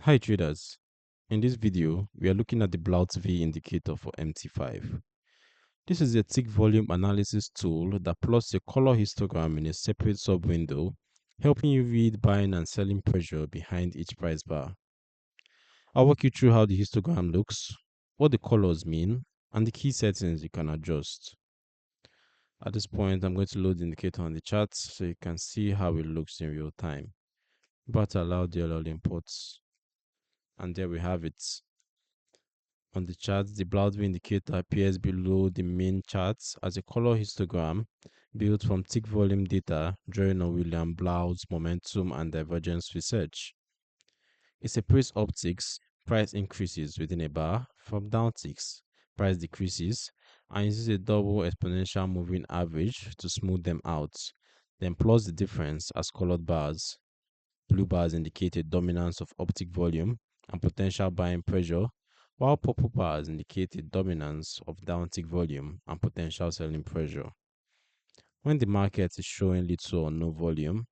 Hi traders, in this video we are looking at the Blautvi indicator for MT5. This is a tick volume analysis tool that plots a color histogram in a separate sub-window, helping you read buying and selling pressure behind each price bar. I'll walk you through how the histogram looks, what the colors mean, and the key settings you can adjust. At this point, I'm going to load the indicator on the chart so you can see how it looks in real time. But allow DLL imports, and there we have it. On the chart, the Blautvi indicator appears below the main charts as a color histogram built from tick volume data drawing on William Blaut's momentum and divergence research. It separates upticks, price increases within a bar, from downticks, price decreases, and uses a double exponential moving average to smooth them out, then plots the difference as colored bars. Blue bars indicate a dominance of uptick volume and potential buying pressure, while purple bars indicate a dominance of downtick volume and potential selling pressure. When the market is showing little or no volume,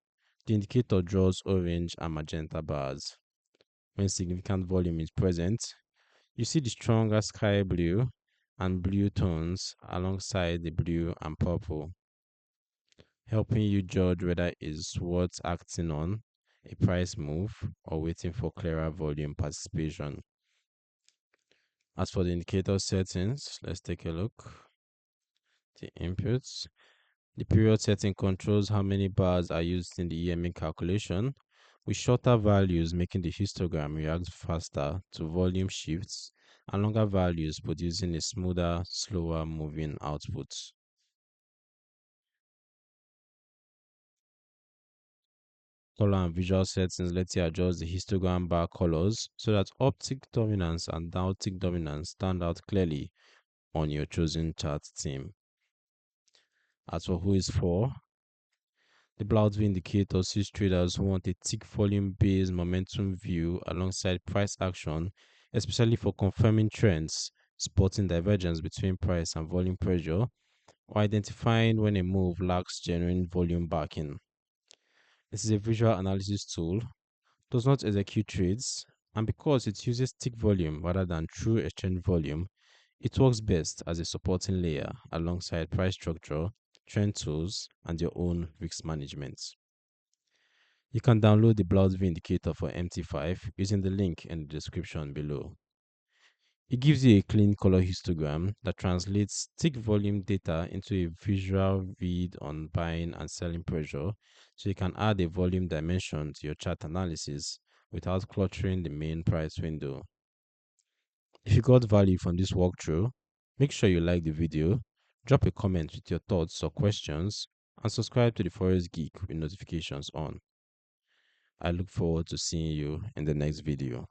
the indicator draws orange and magenta bars. When significant volume is present, you see the stronger sky blue and blue tones alongside the blue and purple, helping you judge whether it's worth acting on a price move or waiting for clearer volume participation. As for the indicator settings, let's take a look. The inputs. The period setting controls how many bars are used in the EMA calculation, with shorter values making the histogram react faster to volume shifts and longer values producing a smoother, slower moving output. Color and visual settings let you adjust the histogram bar colors so that uptick dominance and downtick dominance stand out clearly on your chosen chart theme. As for who is for, the Blautvi indicator sees traders who want a tick volume based momentum view alongside price action, especially for confirming trends, spotting divergence between price and volume pressure, or identifying when a move lacks genuine volume backing. This is a visual analysis tool, does not execute trades, and because it uses tick volume rather than true exchange volume, it works best as a supporting layer alongside price structure, trend tools, and your own risk management. You can download the Blautvi indicator for MT5 using the link in the description below. It gives you a clean color histogram that translates tick volume data into a visual read on buying and selling pressure, so you can add a volume dimension to your chart analysis without cluttering the main price window. If you got value from this walkthrough, make sure you like the video, drop a comment with your thoughts or questions, and subscribe to the Forex Geek with notifications on. I look forward to seeing you in the next video.